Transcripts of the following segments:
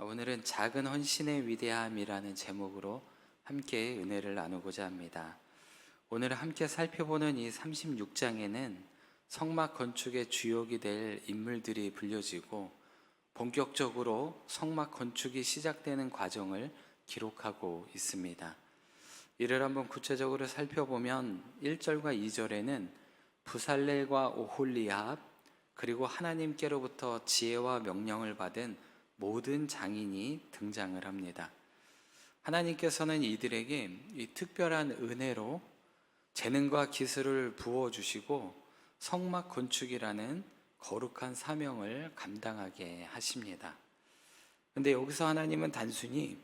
오늘은 작은 헌신의 위대함이라는 제목으로 함께 은혜를 나누고자 합니다. 오늘 함께 살펴보는 이 36장에는 성막 건축의 주역이 될 인물들이 불려지고 본격적으로 성막 건축이 시작되는 과정을 기록하고 있습니다. 이를 한번 구체적으로 살펴보면 1절과 2절에는 부살렐과 오홀리압 그리고 하나님께로부터 지혜와 명령을 받은 모든 장인이 등장을 합니다. 하나님께서는 이들에게 이 특별한 은혜로 재능과 기술을 부어주시고 성막 건축이라는 거룩한 사명을 감당하게 하십니다. 그런데 여기서 하나님은 단순히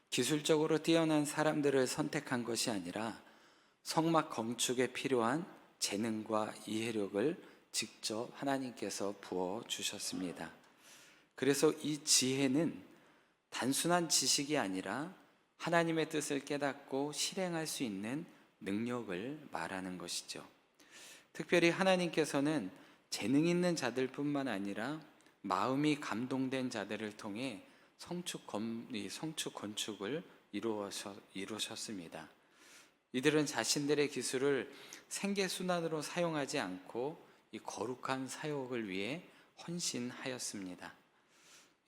기술적으로 뛰어난 사람들을 선택한 것이 아니라 성막 건축에 필요한 재능과 이해력을 직접 하나님께서 부어주셨습니다. 그래서 이 지혜는 단순한 지식이 아니라 하나님의 뜻을 깨닫고 실행할 수 있는 능력을 말하는 것이죠. 특별히 하나님께서는 재능 있는 자들뿐만 아니라 마음이 감동된 자들을 통해 성축 건축을 이루셨습니다. 이들은 자신들의 기술을 생계순환으로 사용하지 않고 이 거룩한 사역을 위해 헌신하였습니다.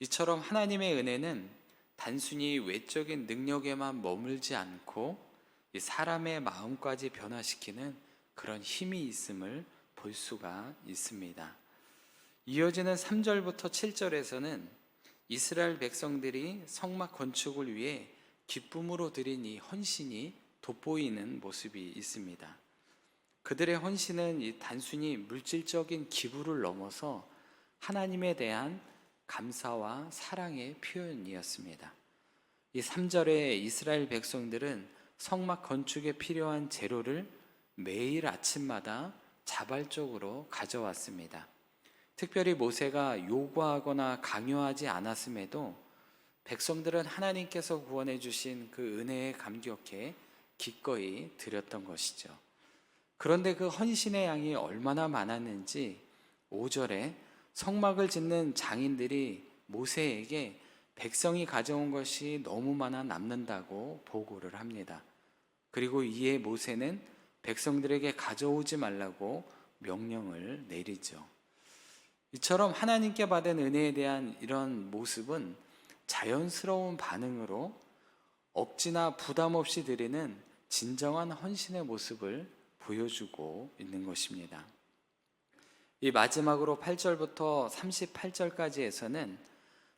이처럼 하나님의 은혜는 단순히 외적인 능력에만 머물지 않고 이 사람의 마음까지 변화시키는 그런 힘이 있음을 볼 수가 있습니다. 이어지는 3절부터 7절에서는 이스라엘 백성들이 성막 건축을 위해 기쁨으로 드린 이 헌신이 돋보이는 모습이 있습니다. 그들의 헌신은 이 단순히 물질적인 기부를 넘어서 하나님에 대한 감사와 사랑의 표현이었습니다. 이 3절에 이스라엘 백성들은 성막 건축에 필요한 재료를 매일 아침마다 자발적으로 가져왔습니다. 특별히 모세가 요구하거나 강요하지 않았음에도 백성들은 하나님께서 구원해 주신 그 은혜에 감격해 기꺼이 드렸던 것이죠. 그런데 그 헌신의 양이 얼마나 많았는지 5절에 성막을 짓는 장인들이 모세에게 백성이 가져온 것이 너무 많아 남는다고 보고를 합니다. 그리고 이에 모세는 백성들에게 가져오지 말라고 명령을 내리죠. 이처럼 하나님께 받은 은혜에 대한 이런 모습은 자연스러운 반응으로 억지나 부담 없이 드리는 진정한 헌신의 모습을 보여주고 있는 것입니다. 이 마지막으로 8절부터 38절까지에서는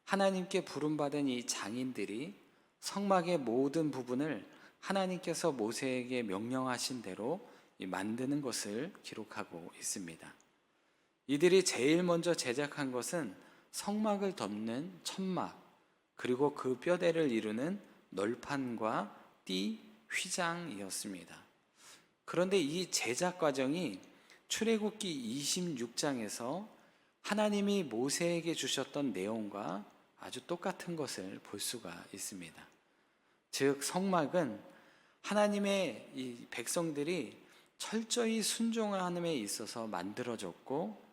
하나님께 부름받은 이 장인들이 성막의 모든 부분을 하나님께서 모세에게 명령하신 대로 만드는 것을 기록하고 있습니다. 이들이 제일 먼저 제작한 것은 성막을 덮는 천막, 그리고 그 뼈대를 이루는 널판과 띠, 휘장이었습니다. 그런데 이 제작 과정이 출애굽기 26장에서 하나님이 모세에게 주셨던 내용과 아주 똑같은 것을 볼 수가 있습니다. 즉 성막은 하나님의 이 백성들이 철저히 순종함에 있어서 만들어졌고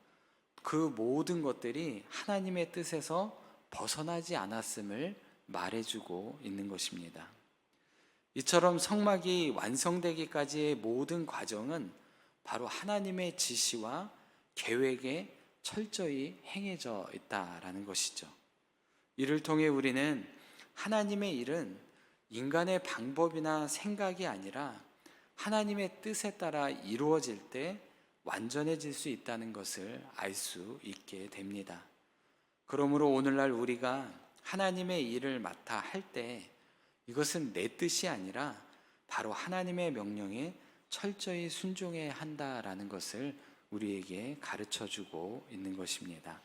그 모든 것들이 하나님의 뜻에서 벗어나지 않았음을 말해주고 있는 것입니다. 이처럼 성막이 완성되기까지의 모든 과정은 바로 하나님의 지시와 계획에 철저히 행해져 있다라는 것이죠. 이를 통해 우리는 하나님의 일은 인간의 방법이나 생각이 아니라 하나님의 뜻에 따라 이루어질 때 완전해질 수 있다는 것을 알 수 있게 됩니다. 그러므로 오늘날 우리가 하나님의 일을 맡아 할 때 이것은 내 뜻이 아니라 바로 하나님의 명령에 철저히 순종해야 한다라는 것을 우리에게 가르쳐주고 있는 것입니다.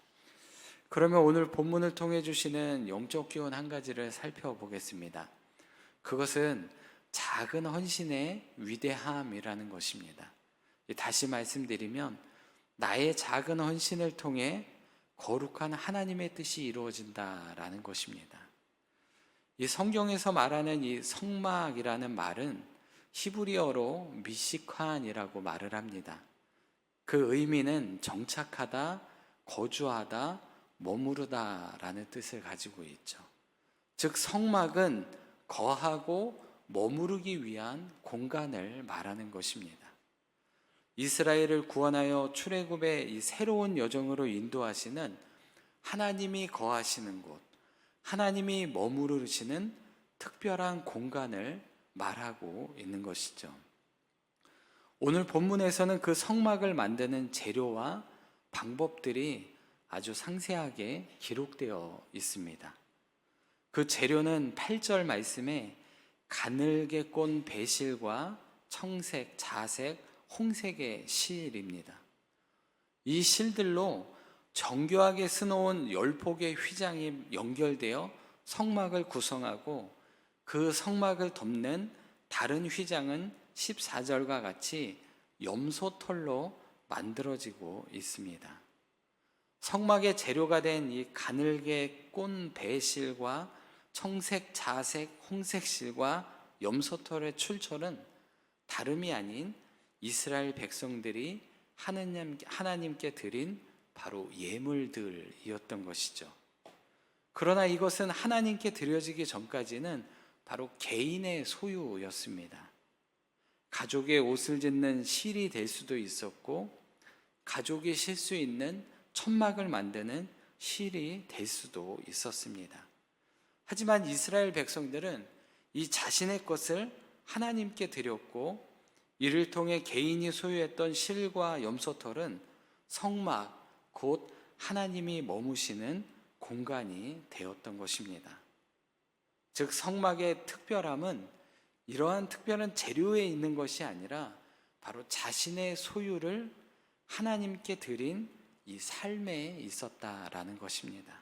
그러면 오늘 본문을 통해 주시는 영적 교훈 한 가지를 살펴보겠습니다. 그것은 작은 헌신의 위대함이라는 것입니다. 다시 말씀드리면 나의 작은 헌신을 통해 거룩한 하나님의 뜻이 이루어진다라는 것입니다. 이 성경에서 말하는 이 성막이라는 말은 히브리어로 미시칸이라고 말을 합니다. 그 의미는 정착하다, 거주하다, 머무르다라는 뜻을 가지고 있죠. 즉 성막은 거하고 머무르기 위한 공간을 말하는 것입니다. 이스라엘을 구원하여 출애굽의 이 새로운 여정으로 인도하시는 하나님이 거하시는 곳, 하나님이 머무르시는 특별한 공간을 말하고 있는 것이죠. 오늘 본문에서는 그 성막을 만드는 재료와 방법들이 아주 상세하게 기록되어 있습니다. 그 재료는 8절 말씀에 가늘게 꼰 배실과 청색, 자색, 홍색의 실입니다. 이 실들로 정교하게 스놓은 10폭의 휘장이 연결되어 성막을 구성하고 그 성막을 덮는 다른 휘장은 14절과 같이 염소털로 만들어지고 있습니다. 성막의 재료가 된 이 가늘게 꼰 배실과 청색, 자색, 홍색 실과 염소털의 출처는 다름이 아닌 이스라엘 백성들이 하나님께 드린 바로 예물들이었던 것이죠. 그러나 이것은 하나님께 드려지기 전까지는 바로 개인의 소유였습니다. 가족의 옷을 짓는 실이 될 수도 있었고, 가족이 실 수 있는 천막을 만드는 실이 될 수도 있었습니다. 하지만 이스라엘 백성들은 이 자신의 것을 하나님께 드렸고, 이를 통해 개인이 소유했던 실과 염소털은 성막, 곧 하나님이 머무시는 공간이 되었던 것입니다. 즉 성막의 특별함은 이러한 특별한 재료에 있는 것이 아니라 바로 자신의 소유를 하나님께 드린 이 삶에 있었다라는 것입니다.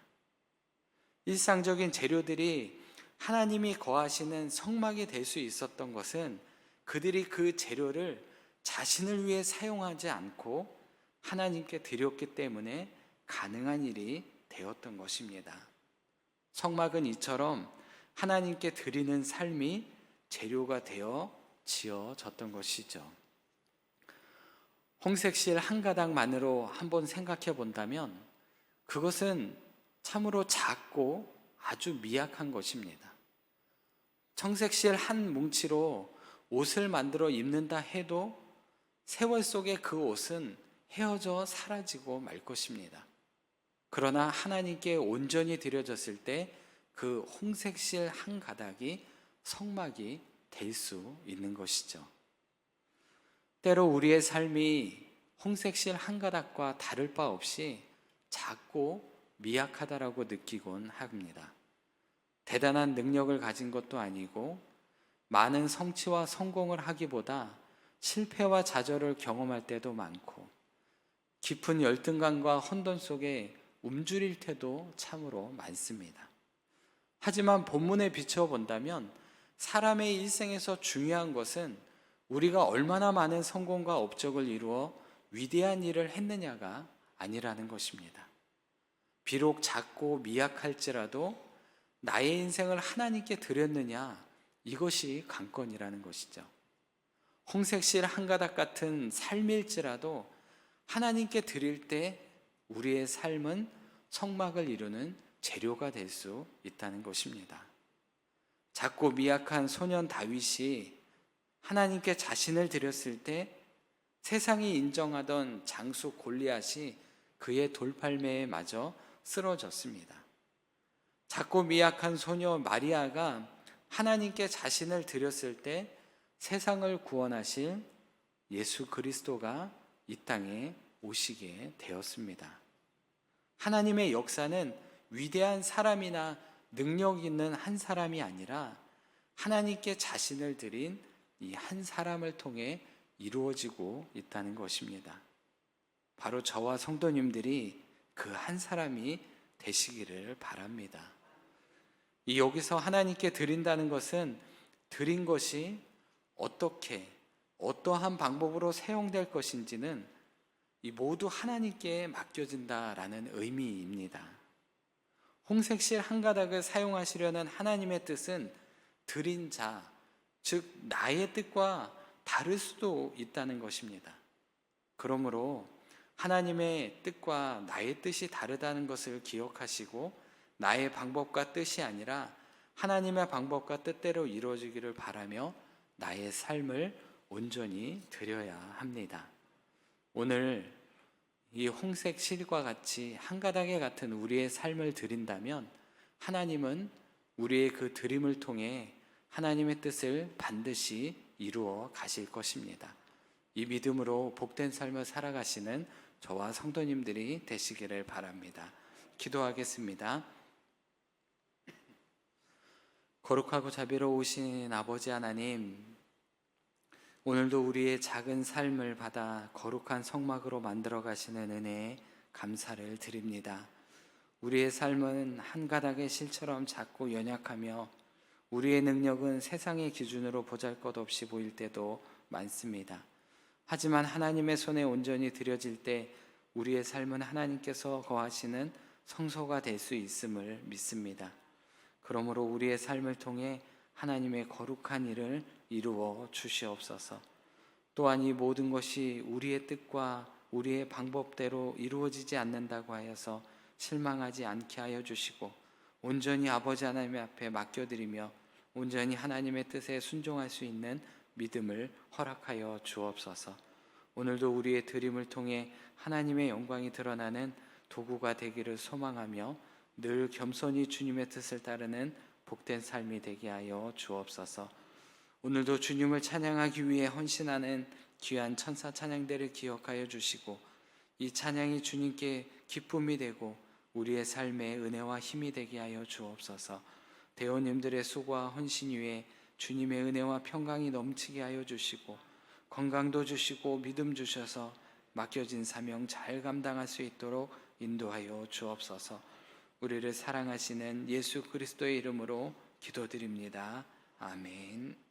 일상적인 재료들이 하나님이 거하시는 성막이 될 수 있었던 것은 그들이 그 재료를 자신을 위해 사용하지 않고 하나님께 드렸기 때문에 가능한 일이 되었던 것입니다. 성막은 이처럼 하나님께 드리는 삶이 재료가 되어 지어졌던 것이죠. 홍색실 한 가닥만으로 한번 생각해 본다면 그것은 참으로 작고 아주 미약한 것입니다. 청색실 한 뭉치로 옷을 만들어 입는다 해도 세월 속에 그 옷은 헤어져 사라지고 말 것입니다. 그러나 하나님께 온전히 드려졌을 때 그 홍색실 한 가닥이 성막이 될 수 있는 것이죠. 때로 우리의 삶이 홍색실 한 가닥과 다를 바 없이 작고 미약하다라고 느끼곤 합니다. 대단한 능력을 가진 것도 아니고 많은 성취와 성공을 하기보다 실패와 좌절을 경험할 때도 많고 깊은 열등감과 혼돈 속에 움츠릴 때도 참으로 많습니다. 하지만 본문에 비춰본다면 사람의 일생에서 중요한 것은 우리가 얼마나 많은 성공과 업적을 이루어 위대한 일을 했느냐가 아니라는 것입니다. 비록 작고 미약할지라도 나의 인생을 하나님께 드렸느냐, 이것이 관건이라는 것이죠. 홍색실 한 가닥 같은 삶일지라도 하나님께 드릴 때 우리의 삶은 성막을 이루는 재료가 될 수 있다는 것입니다. 작고 미약한 소년 다윗이 하나님께 자신을 드렸을 때 세상이 인정하던 장수 골리앗이 그의 돌팔매에 맞아 쓰러졌습니다. 작고 미약한 소녀 마리아가 하나님께 자신을 드렸을 때 세상을 구원하실 예수 그리스도가 이 땅에 오시게 되었습니다. 하나님의 역사는 위대한 사람이나 능력 있는 한 사람이 아니라 하나님께 자신을 드린 이 한 사람을 통해 이루어지고 있다는 것입니다. 바로 저와 성도님들이 그 한 사람이 되시기를 바랍니다. 이 여기서 하나님께 드린다는 것은 드린 것이 어떻게 어떠한 방법으로 사용될 것인지는 이 모두 하나님께 맡겨진다라는 의미입니다. 홍색실 한 가닥을 사용하시려는 하나님의 뜻은 드린 자, 즉 나의 뜻과 다를 수도 있다는 것입니다. 그러므로 하나님의 뜻과 나의 뜻이 다르다는 것을 기억하시고 나의 방법과 뜻이 아니라 하나님의 방법과 뜻대로 이루어지기를 바라며 나의 삶을 온전히 드려야 합니다. 오늘 이 홍색 실과 같이 한 가닥에 같은 우리의 삶을 드린다면 하나님은 우리의 그 드림을 통해 하나님의 뜻을 반드시 이루어 가실 것입니다. 이 믿음으로 복된 삶을 살아가시는 저와 성도님들이 되시기를 바랍니다. 기도하겠습니다. 거룩하고 자비로우신 아버지 하나님, 오늘도 우리의 작은 삶을 받아 거룩한 성막으로 만들어 가시는 은혜에 감사를 드립니다. 우리의 삶은 한 가닥의 실처럼 작고 연약하며 우리의 능력은 세상의 기준으로 보잘것없이 보일 때도 많습니다. 하지만 하나님의 손에 온전히 드려질 때 우리의 삶은 하나님께서 거하시는 성소가 될 수 있음을 믿습니다. 그러므로 우리의 삶을 통해 하나님의 거룩한 일을 이루어 주시옵소서. 또한 이 모든 것이 우리의 뜻과 우리의 방법대로 이루어지지 않는다고 하여서 실망하지 않게 하여 주시고 온전히 아버지 하나님 앞에 맡겨드리며 온전히 하나님의 뜻에 순종할 수 있는 믿음을 허락하여 주옵소서. 오늘도 우리의 드림을 통해 하나님의 영광이 드러나는 도구가 되기를 소망하며 늘 겸손히 주님의 뜻을 따르는 복된 삶이 되게 하여 주옵소서. 오늘도 주님을 찬양하기 위해 헌신하는 귀한 천사 찬양대를 기억하여 주시고 이 찬양이 주님께 기쁨이 되고 우리의 삶에 은혜와 힘이 되게 하여 주옵소서. 대원님들의 수고와 헌신 위에 주님의 은혜와 평강이 넘치게 하여 주시고 건강도 주시고 믿음 주셔서 맡겨진 사명 잘 감당할 수 있도록 인도하여 주옵소서. 우리를 사랑하시는 예수 그리스도의 이름으로 기도드립니다. 아멘.